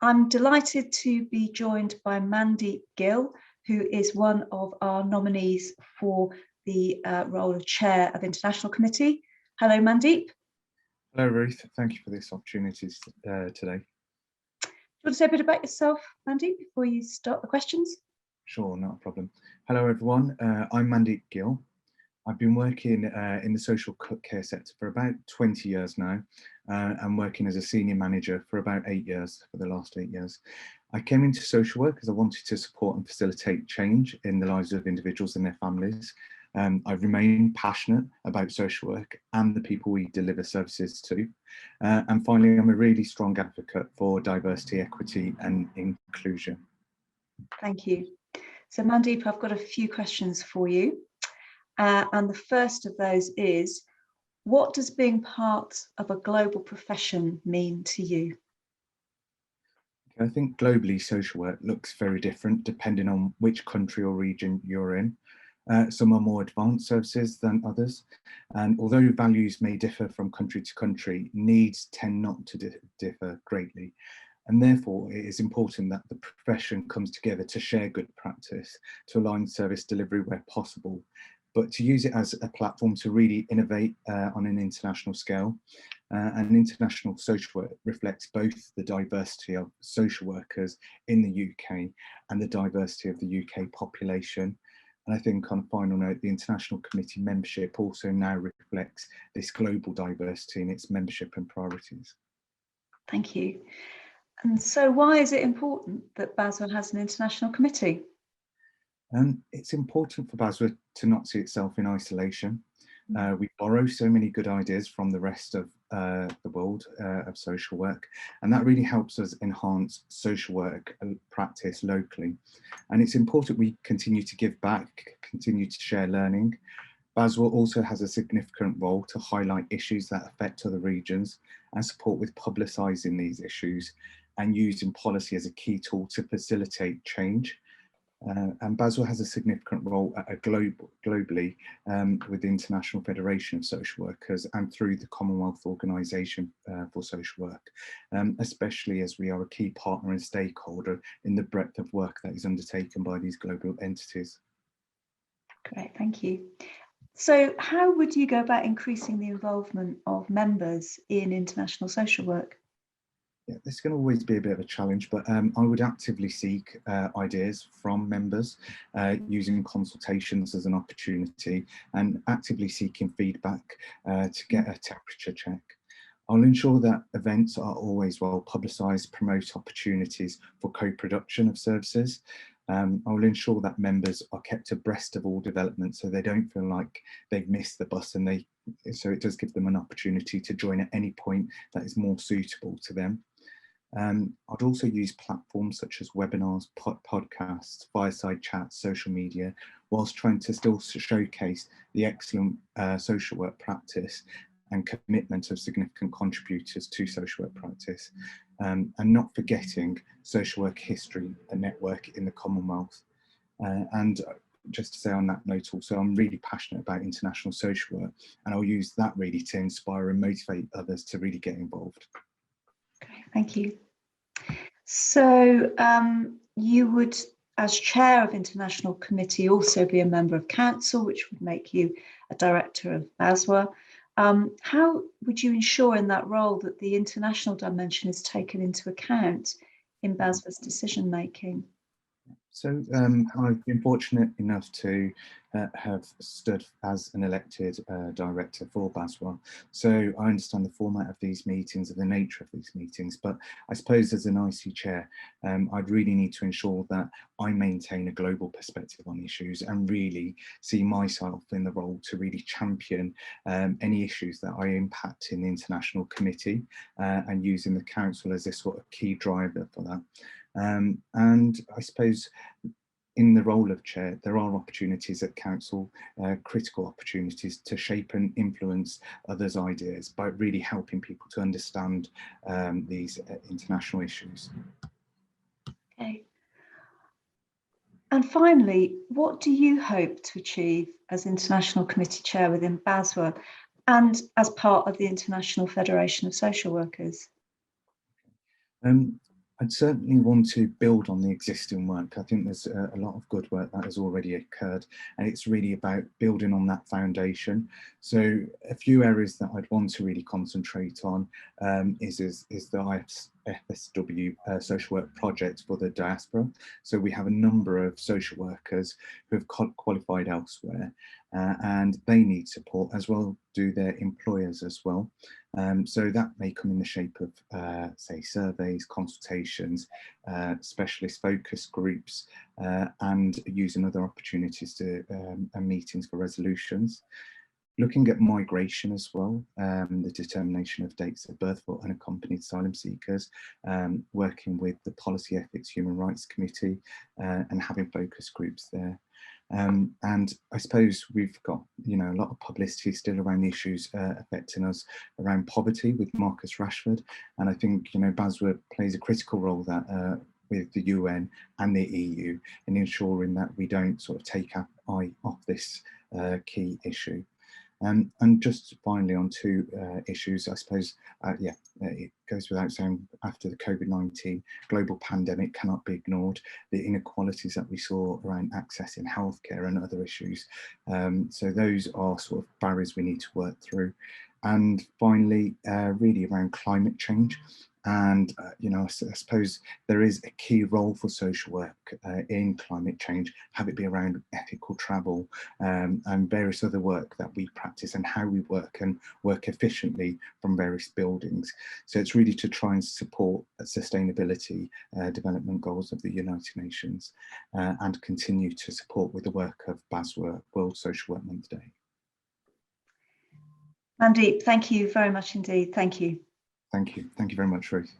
I'm delighted to be joined by Mandeep Gill, who is one of our nominees for the role of Chair of International Committee. Hello, Mandeep. Hello, Ruth. Thank you for this opportunity today. Do you want to say a bit about yourself, Mandeep, before you start the questions? Sure, not a problem. Hello, everyone. I'm Mandeep Gill. I've been working in the social care sector for about 20 years now, and working as a senior manager for about 8 years, for the last 8 years. I came into social work because I wanted to support and facilitate change in the lives of individuals and their families. I remain passionate about social work and the people we deliver services to. And finally, I'm a really strong advocate for diversity, equity and inclusion. Thank you. So Mandeep, I've got a few questions for you. And the first of those is, what does being part of a global profession mean to you? I think globally social work looks very different depending on which country or region you're in. Some are more advanced services than others, and although values may differ from country to country, needs tend not to differ greatly. And therefore, it is important that the profession comes together to share good practice, to align service delivery where possible, but to use it as a platform to really innovate on an international scale. And international social work reflects both the diversity of social workers in the UK and the diversity of the UK population. And I think on a final note, the International Committee membership also now reflects this global diversity in its membership and priorities. Thank you. And so why is it important that BASW has an international committee? It's important for BASW to not see itself in isolation. We borrow so many good ideas from the rest of the world of social work, and that really helps us enhance social work practice locally. And it's important we continue to give back, continue to share learning. BASW also has a significant role to highlight issues that affect other regions and support with publicising these issues and using policy as a key tool to facilitate change. And BASW has a significant role globally with the International Federation of Social Workers and through the Commonwealth Organisation for Social Work, especially as we are a key partner and stakeholder in the breadth of work that is undertaken by these global entities. Great, thank you. So how would you go about increasing the involvement of members in international social work? Yeah, this can always be a bit of a challenge, but I would actively seek ideas from members, using consultations as an opportunity and actively seeking feedback to get a temperature check. I'll ensure that events are always well publicised, promote opportunities for co-production of services. I will ensure that members are kept abreast of all developments so they don't feel like they've missed the bus, and so it does give them an opportunity to join at any point that is more suitable to them. I'd also use platforms such as webinars, podcasts, fireside chats, social media, whilst trying to still showcase the excellent social work practice and commitment of significant contributors to social work practice, and not forgetting social work history, a network in the Commonwealth. And just to say on that note also, I'm really passionate about international social work, and I'll use that really to inspire and motivate others to really get involved. Okay, thank you. So you would, as chair of International Committee, also be a member of council, which would make you a director of BASW. How would you ensure in that role that the international dimension is taken into account in BASW's decision making? So I've been fortunate enough to have stood as an elected director for BASW. So I understand the format of these meetings and the nature of these meetings, but I suppose as an IC chair, I'd really need to ensure that I maintain a global perspective on issues and really see myself in the role to really champion any issues that I impact in the International Committee, and using the council as a sort of key driver for that. And I suppose in the role of chair, there are opportunities at council, critical opportunities to shape and influence others' ideas by really helping people to understand these international issues. Okay. And finally, what do you hope to achieve as International Committee Chair within BASW and as part of the International Federation of Social Workers? I'd certainly want to build on the existing work. I think there's a lot of good work that has already occurred, and it's really about building on that foundation. So a few areas that I'd want to really concentrate on is the FSW social work project for the diaspora. So we have a number of social workers who have qualified elsewhere, and they need support, as well do their employers as well. So that may come in the shape of, say, surveys, consultations, specialist focus groups, and using other opportunities to and meetings for resolutions. Looking at migration as well, the determination of dates of birth for unaccompanied asylum seekers, working with the Policy Ethics Human Rights Committee, and having focus groups there. And I suppose we've got, a lot of publicity still around the issues affecting us around poverty with Marcus Rashford. And I think, BASW plays a critical role that with the UN and the EU in ensuring that we don't sort of take our eye off this key issue. And just finally on two issues, I suppose, it goes without saying, after the COVID-19 global pandemic cannot be ignored, the inequalities that we saw around accessing healthcare and other issues. So those are sort of barriers we need to work through. And finally, really around climate change. And, I suppose there is a key role for social work in climate change, have it be around ethical travel and various other work that we practice and how we work and work efficiently from various buildings. So it's really to try and support sustainability development goals of the United Nations and continue to support with the work of BASW World Social Work Month Day. Mandeep, thank you very much indeed. Thank you. Thank you. Thank you very much, Ruth.